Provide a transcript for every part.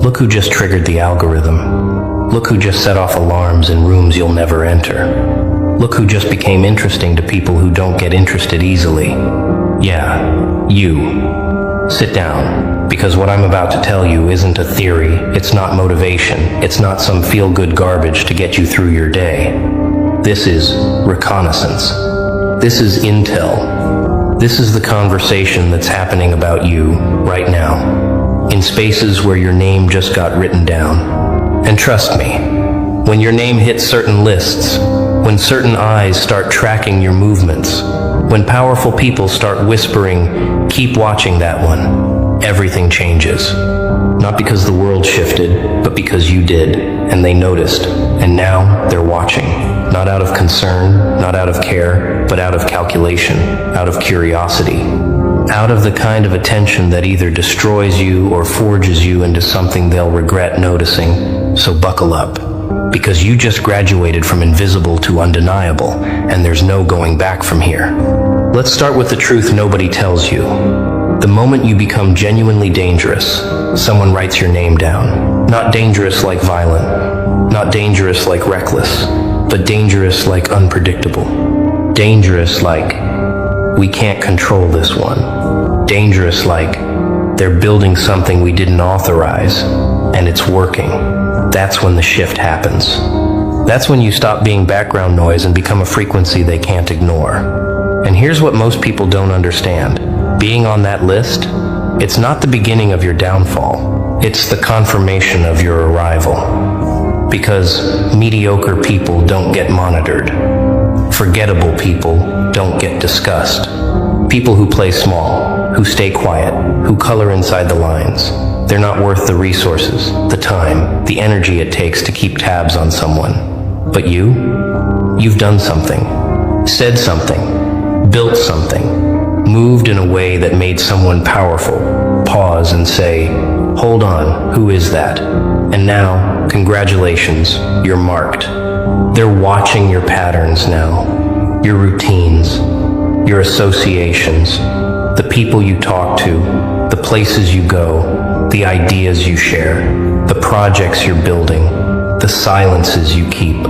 Look who just triggered the algorithm. Look who just set off alarms in rooms you'll never enter. Look who just became interesting to people who don't get interested easily. Yeah, you. Sit down, because what I'm about to tell you isn't a theory, it's not motivation, it's not some feel-good garbage to get you through your day. This is reconnaissance. This is intel. This is the conversation that's happening about you right now, in spaces where your name just got written down. And trust me, when your name hits certain lists, when certain eyes start tracking your movements, when powerful people start whispering, "Keep watching that one," everything changes. Not because the world shifted, but because you did, and they noticed, and now they're watching. Not out of concern, not out of care, but out of calculation, out of curiosity. Out of the kind of attention that either destroys you or forges you into something they'll regret noticing. So buckle up, because you just graduated from invisible to undeniable, and there's no going back from here. Let's start with the truth nobody tells you. The moment you become genuinely dangerous, someone writes your name down. Not dangerous like violent, not dangerous like reckless, but dangerous like unpredictable. Dangerous like, we can't control this one. Dangerous like, they're building something we didn't authorize, and it's working. That's when the shift happens. That's when you stop being background noise and become a frequency they can't ignore. And here's what most people don't understand. Being on that list, it's not the beginning of your downfall. It's the confirmation of your arrival. Because mediocre people don't get monitored. Forgettable people don't get discussed. People who play small, who stay quiet, who color inside the lines, they're not worth the resources, the time, the energy it takes to keep tabs on someone. But you've done something, said something, built something, moved in a way that made someone powerful pause and say, "Hold on, who is that?" And now, congratulations, you're marked. They're watching your patterns now, your routines, your associations, the people you talk to, the places you go, the ideas you share, the projects you're building, the silences you keep.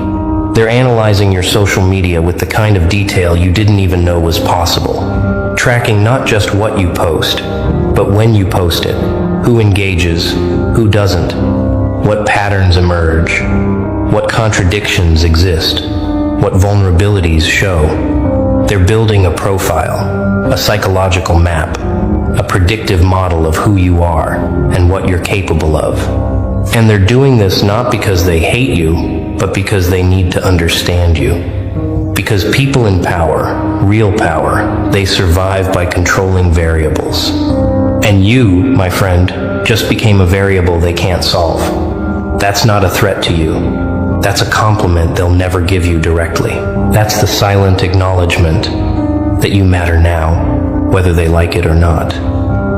They're analyzing your social media with the kind of detail you didn't even know was possible. Tracking not just what you post, but when you post it, who engages, who doesn't, what patterns emerge, what contradictions exist, what vulnerabilities show. They're building a profile, a psychological map, a predictive model of who you are and what you're capable of. And they're doing this not because they hate you, but because they need to understand you. Because people in power, real power, they survive by controlling variables. And you, my friend, just became a variable they can't solve. That's not a threat to you. That's a compliment they'll never give you directly. That's the silent acknowledgement that you matter now, whether they like it or not.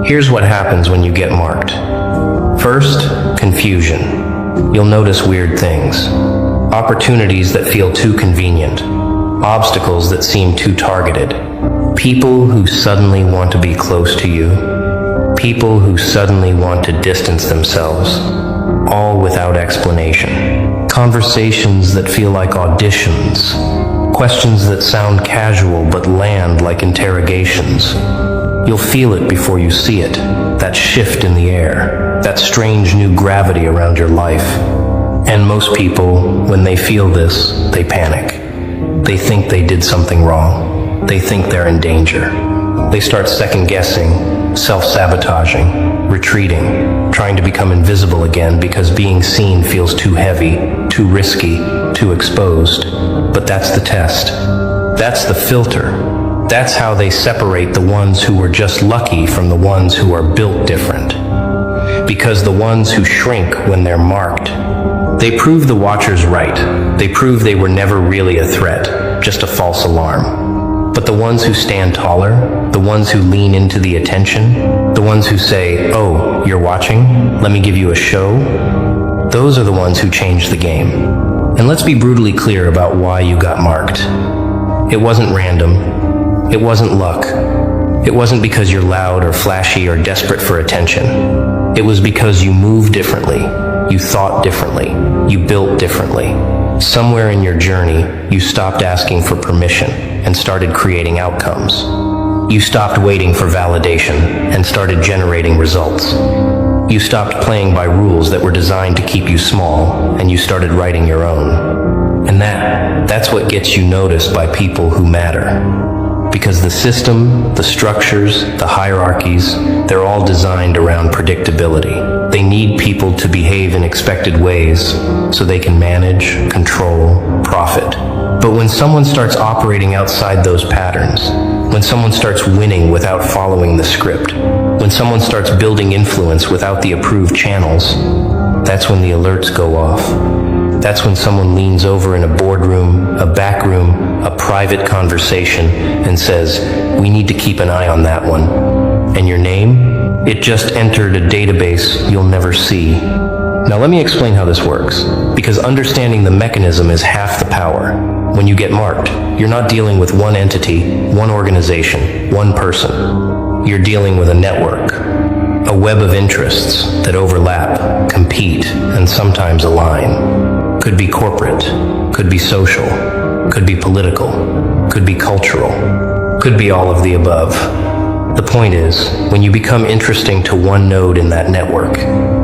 Here's what happens when you get marked. First, confusion. You'll notice weird things. Opportunities that feel too convenient. Obstacles that seem too targeted. People who suddenly want to be close to you. People who suddenly want to distance themselves. All without explanation. Conversations that feel like auditions. Questions that sound casual but land like interrogations. You'll feel it before you see it. That shift in the air. That strange new gravity around your life. And most people, when they feel this, they panic. They think they did something wrong. They think they're in danger. They start second-guessing, self-sabotaging, retreating, trying to become invisible again because being seen feels too heavy, too risky, too exposed. But that's the test. That's the filter. That's how they separate the ones who were just lucky from the ones who are built different. Because the ones who shrink when they're marked, they prove the watchers right. They prove they were never really a threat, just a false alarm. But the ones who stand taller, the ones who lean into the attention, the ones who say, "Oh, you're watching? Let me give you a show," those are the ones who change the game. And let's be brutally clear about why you got marked. It wasn't random. It wasn't luck. It wasn't because you're loud or flashy or desperate for attention. It was because you moved differently, you thought differently, you built differently. Somewhere in your journey, you stopped asking for permission and started creating outcomes. You stopped waiting for validation and started generating results. You stopped playing by rules that were designed to keep you small, and you started writing your own. And that's what gets you noticed by people who matter. Because the system, the structures, the hierarchies, they're all designed around predictability. They need people to behave in expected ways so they can manage, control, profit. But when someone starts operating outside those patterns, when someone starts winning without following the script, when someone starts building influence without the approved channels, that's when the alerts go off. That's when someone leans over in a boardroom, a back room, a private conversation, and says, "We need to keep an eye on that one." And your name? It just entered a database you'll never see. Now let me explain how this works, because understanding the mechanism is half the power. When you get marked, you're not dealing with one entity, one organization, one person. You're dealing with a network, a web of interests that overlap, compete, and sometimes align. Could be corporate, could be social, could be political, could be cultural, could be all of the above. The point is, when you become interesting to one node in that network,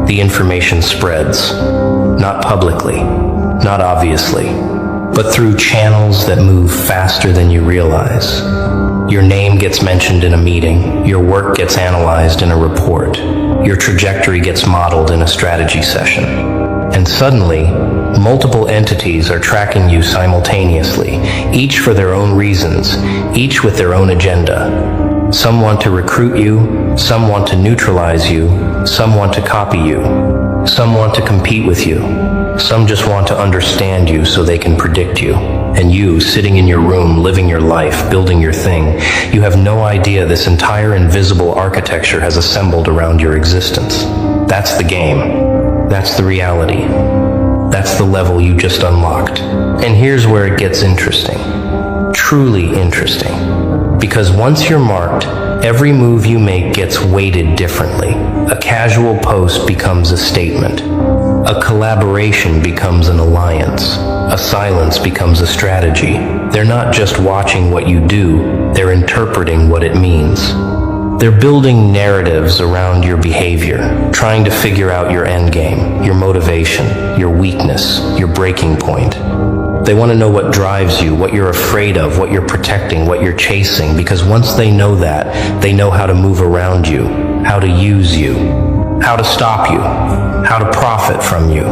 the information spreads. Not publicly, not obviously, but through channels that move faster than you realize. Your name gets mentioned in a meeting, your work gets analyzed in a report, your trajectory gets modeled in a strategy session. And suddenly, multiple entities are tracking you simultaneously, each for their own reasons, each with their own agenda. Some want to recruit you, some want to neutralize you, some want to copy you, some want to compete with you, some just want to understand you so they can predict you. And you, sitting in your room, living your life, building your thing, you have no idea this entire invisible architecture has assembled around your existence. That's the game. That's the reality. That's the level you just unlocked. And here's where it gets interesting. Truly interesting. Because once you're marked, every move you make gets weighted differently. A casual post becomes a statement. A collaboration becomes an alliance. A silence becomes a strategy. They're not just watching what you do, they're interpreting what it means. They're building narratives around your behavior, trying to figure out your endgame, your motivation, your weakness, your breaking point. They want to know what drives you, what you're afraid of, what you're protecting, what you're chasing, because once they know that, they know how to move around you, how to use you, how to stop you, how to profit from you.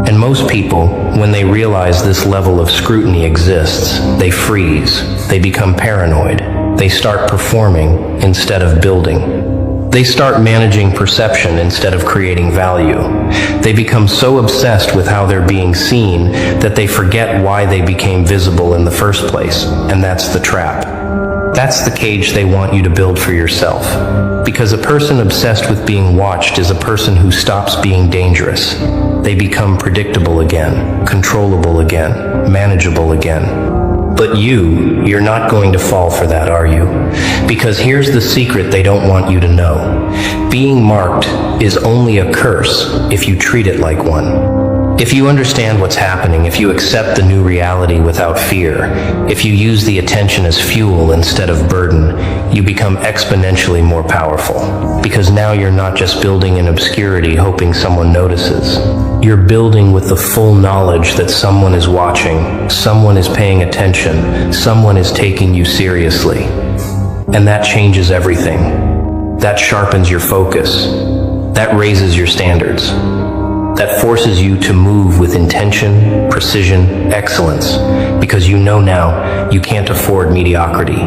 And most people, when they realize this level of scrutiny exists, they freeze, they become paranoid, they start performing instead of building. They start managing perception instead of creating value. They become so obsessed with how they're being seen that they forget why they became visible in the first place, and that's the trap. That's the cage they want you to build for yourself. Because a person obsessed with being watched is a person who stops being dangerous. They become predictable again, controllable again, manageable again. But you're not going to fall for that, are you? Because here's the secret they don't want you to know. Being marked is only a curse if you treat it like one. If you understand what's happening, if you accept the new reality without fear, if you use the attention as fuel instead of burden, you become exponentially more powerful. Because now you're not just building in obscurity hoping someone notices. You're building with the full knowledge that someone is watching, someone is paying attention, someone is taking you seriously. And that changes everything. That sharpens your focus. That raises your standards. That forces you to move with intention, precision, excellence, because you know now you can't afford mediocrity.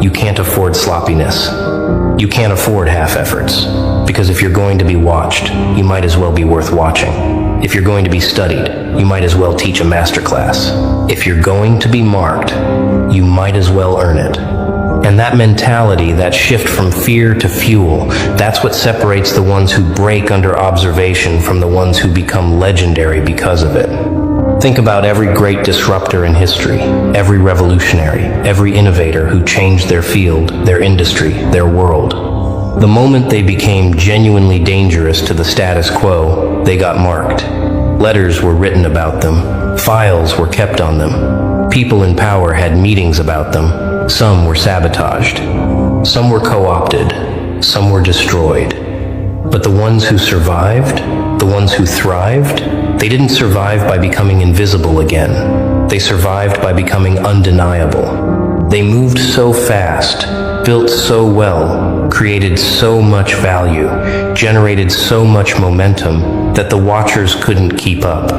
You can't afford sloppiness. You can't afford half efforts, because if you're going to be watched, you might as well be worth watching. If you're going to be studied, you might as well teach a masterclass. If you're going to be marked, you might as well earn it. And that mentality, that shift from fear to fuel, that's what separates the ones who break under observation from the ones who become legendary because of it. Think about every great disruptor in history, every revolutionary, every innovator who changed their field, their industry, their world. The moment they became genuinely dangerous to the status quo, they got marked. Letters were written about them. Files were kept on them. People in power had meetings about them. Some were sabotaged. Some were co-opted. Some were destroyed. But the ones who survived, the ones who thrived, they didn't survive by becoming invisible again. They survived by becoming undeniable. They moved so fast, built so well, created so much value, generated so much momentum that the watchers couldn't keep up.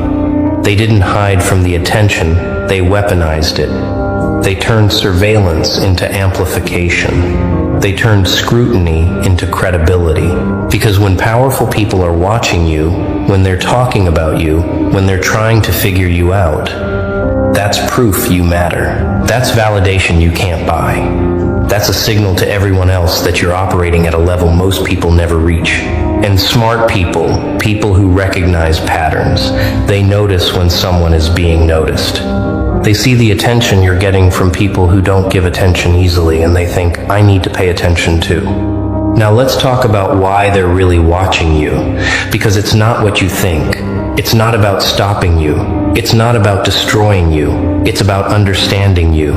They didn't hide from the attention, they weaponized it. They turned surveillance into amplification. They turned scrutiny into credibility. Because when powerful people are watching you, when they're talking about you, when they're trying to figure you out, that's proof you matter. That's validation you can't buy. That's a signal to everyone else that you're operating at a level most people never reach. And smart people, people who recognize patterns, they notice when someone is being noticed. They see the attention you're getting from people who don't give attention easily, and they think, I need to pay attention too. Now let's talk about why they're really watching you. Because it's not what you think. It's not about stopping you. It's not about destroying you. It's about understanding you.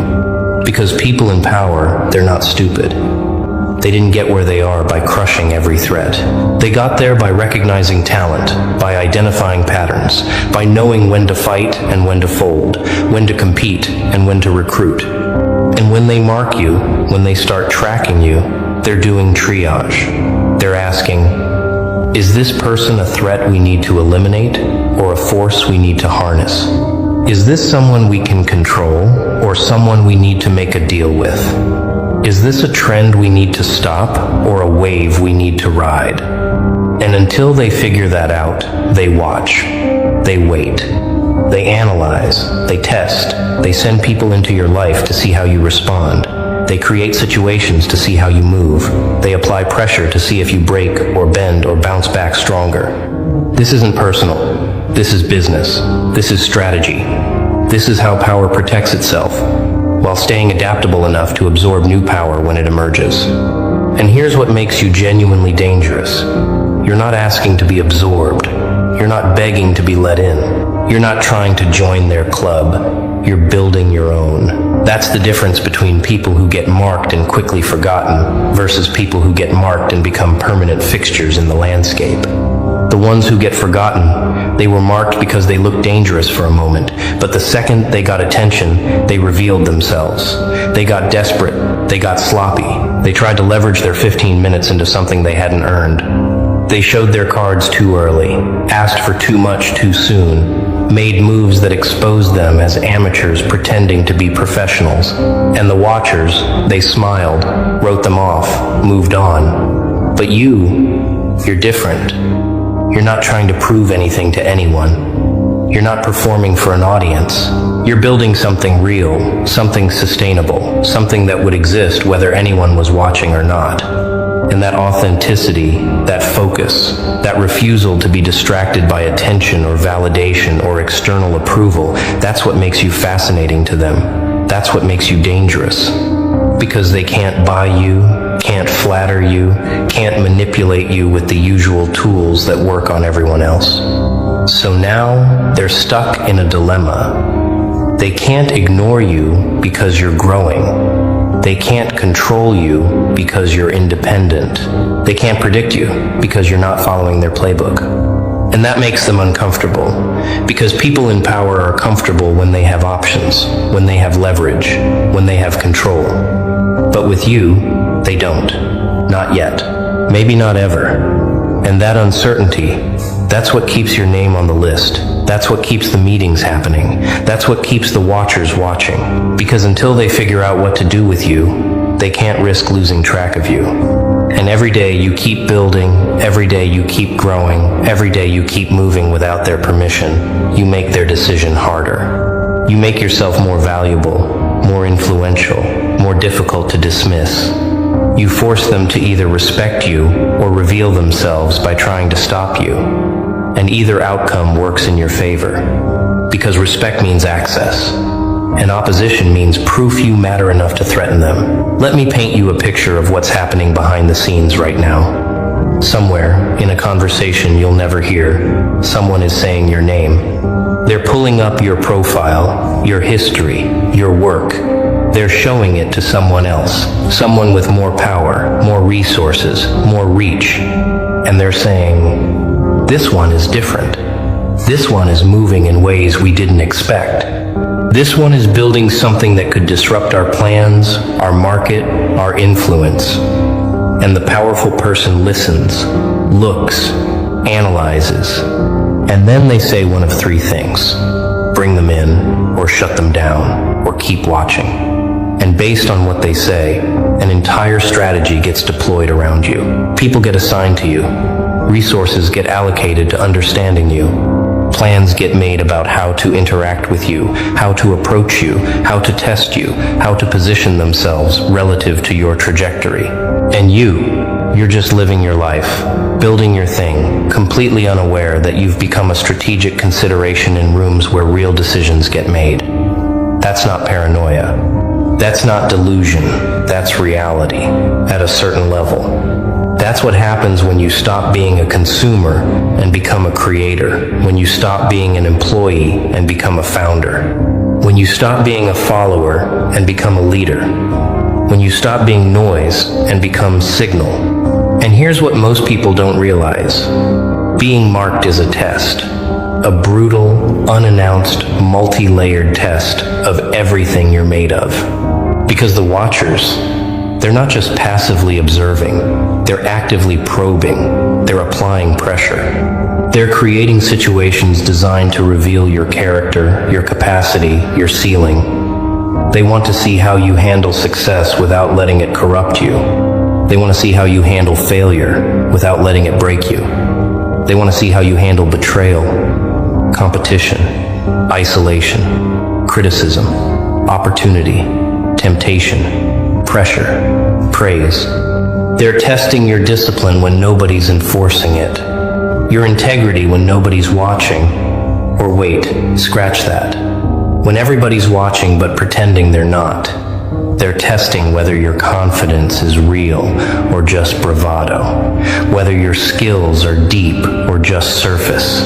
Because people in power, they're not stupid. They didn't get where they are by crushing every threat. They got there by recognizing talent, by identifying patterns, by knowing when to fight and when to fold, when to compete and when to recruit. And when they mark you, when they start tracking you, they're doing triage. They're asking, is this person a threat we need to eliminate or a force we need to harness? Is this someone we can control or someone we need to make a deal with? Is this a trend we need to stop or a wave we need to ride? And until they figure that out, they watch, they wait, they analyze, they test, they send people into your life to see how you respond. They create situations to see how you move. They apply pressure to see if you break or bend or bounce back stronger. This isn't personal. This is business. This is strategy. This is how power protects itself, while staying adaptable enough to absorb new power when it emerges. And here's what makes you genuinely dangerous. You're not asking to be absorbed. You're not begging to be let in. You're not trying to join their club. You're building your own. That's the difference between people who get marked and quickly forgotten versus people who get marked and become permanent fixtures in the landscape. The ones who get forgotten, they were marked because they looked dangerous for a moment, but the second they got attention, they revealed themselves. They got desperate, they got sloppy, they tried to leverage their 15 minutes into something they hadn't earned. They showed their cards too early, asked for too much too soon, made moves that exposed them as amateurs pretending to be professionals. And the watchers, they smiled, wrote them off, moved on. But you're different. You're not trying to prove anything to anyone. You're not performing for an audience. You're building something real, something sustainable, something that would exist whether anyone was watching or not. And that authenticity, that focus, that refusal to be distracted by attention or validation or external approval, that's what makes you fascinating to them. That's what makes you dangerous. Because they can't buy you, can't flatter you, can't manipulate you with the usual tools that work on everyone else. So now they're stuck in a dilemma. They can't ignore you because you're growing. They can't control you because you're independent. They can't predict you because you're not following their playbook. And that makes them uncomfortable, because people in power are comfortable when they have options, when they have leverage, when they have control. But with you, they don't. Not yet. Maybe not ever. And that uncertainty, that's what keeps your name on the list. That's what keeps the meetings happening. That's what keeps the watchers watching. Because until they figure out what to do with you, they can't risk losing track of you. And every day you keep building, every day you keep growing, every day you keep moving without their permission, you make their decision harder. You make yourself more valuable, more influential, more difficult to dismiss. You force them to either respect you or reveal themselves by trying to stop you. And either outcome works in your favor, because respect means access. and opposition means proof you matter enough to threaten them. Let me paint you a picture of what's happening behind the scenes right now. Somewhere, in a conversation you'll never hear, someone is saying your name. They're pulling up your profile, your history, your work. They're showing it to someone else, someone with more power, more resources, more reach. And they're saying, this one is different. This one is moving in ways we didn't expect. This one is building something that could disrupt our plans, our market, our influence. And the powerful person listens, looks, analyzes, and then they say one of three things. Bring them in, or shut them down, or keep watching. And based on what they say, an entire strategy gets deployed around you. People get assigned to you. Resources get allocated to understanding you. Plans get made about how to interact with you, how to approach you, how to test you, how to position themselves relative to your trajectory. And you're just living your life, building your thing, completely unaware that you've become a strategic consideration in rooms where real decisions get made. That's not paranoia. That's not delusion. That's reality at a certain level. That's what happens when you stop being a consumer and become a creator, when you stop being an employee and become a founder, when you stop being a follower and become a leader, when you stop being noise and become signal. And here's what most people don't realize. Being marked is a test, a brutal, unannounced, multi-layered test of everything you're made of. Because the watchers, they're not just passively observing, they're actively probing, they're applying pressure. They're creating situations designed to reveal your character, your capacity, your ceiling. They want to see how you handle success without letting it corrupt you. They want to see how you handle failure without letting it break you. They want to see how you handle betrayal, competition, isolation, criticism, opportunity, temptation, pressure, praise. They're testing your discipline when nobody's enforcing it, your integrity when nobody's watching, or wait, scratch that. When everybody's watching but pretending they're not. They're testing whether your confidence is real or just bravado, whether your skills are deep or just surface,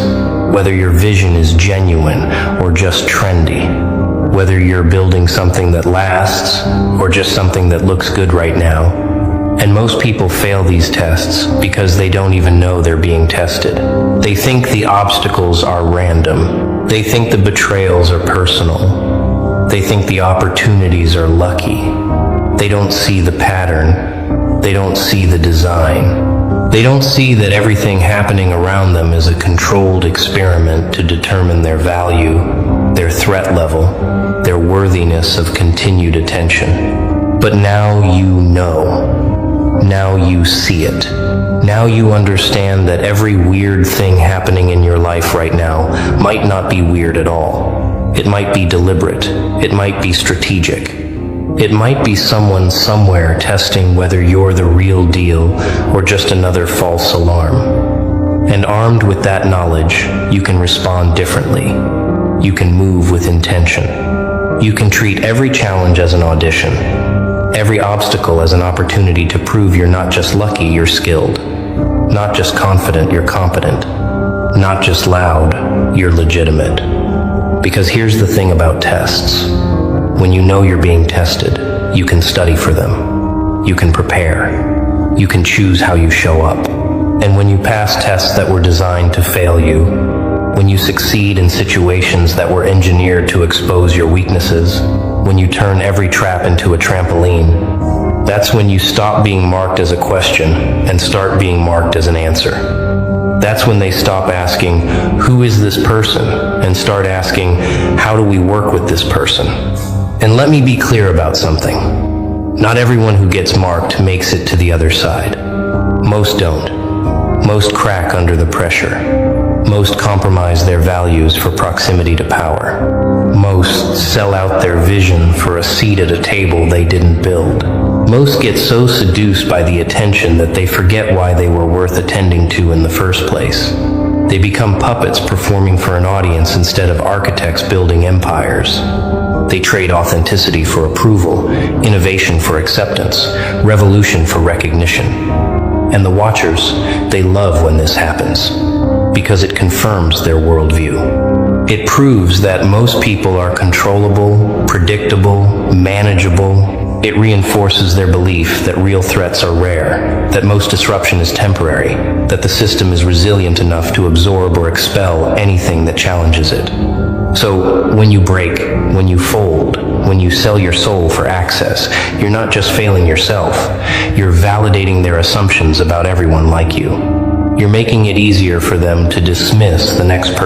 whether your vision is genuine or just trendy, whether you're building something that lasts or just something that looks good right now. And most people fail these tests because they don't even know they're being tested. They think the obstacles are random. They think the betrayals are personal. They think the opportunities are lucky. They don't see the pattern. They don't see the design. They don't see that everything happening around them is a controlled experiment to determine their value, their threat level, their worthiness of continued attention. But now you know. Now you see it. Now you understand that every weird thing happening in your life right now might not be weird at all. It might be deliberate. It might be strategic. It might be someone somewhere testing whether you're the real deal or just another false alarm. And armed with that knowledge, you can respond differently. You can move with intention. You can treat every challenge as an audition. Every obstacle as an opportunity to prove you're not just lucky, you're skilled. Not just confident, you're competent. Not just loud, you're legitimate. Because here's the thing about tests. When you know you're being tested, you can study for them. You can prepare. You can choose how you show up. And when you pass tests that were designed to fail you, when you succeed in situations that were engineered to expose your weaknesses, when you turn every trap into a trampoline, that's when you stop being marked as a question and start being marked as an answer. That's when they stop asking, who is this person? And start asking, how do we work with this person? And let me be clear about something. Not everyone who gets marked makes it to the other side. Most don't. Most crack under the pressure. Most compromise their values for proximity to power. Most sell out their vision for a seat at a table they didn't build. Most get so seduced by the attention that they forget why they were worth attending to in the first place. They become puppets performing for an audience instead of architects building empires. They trade authenticity for approval, innovation for acceptance, revolution for recognition. And the watchers, they love when this happens, because it confirms their worldview. It proves that most people are controllable, predictable, manageable. It reinforces their belief that real threats are rare, that most disruption is temporary, that the system is resilient enough to absorb or expel anything that challenges it. So when you break, when you fold, when you sell your soul for access, you're not just failing yourself, you're validating their assumptions about everyone like you. You're making it easier for them to dismiss the next person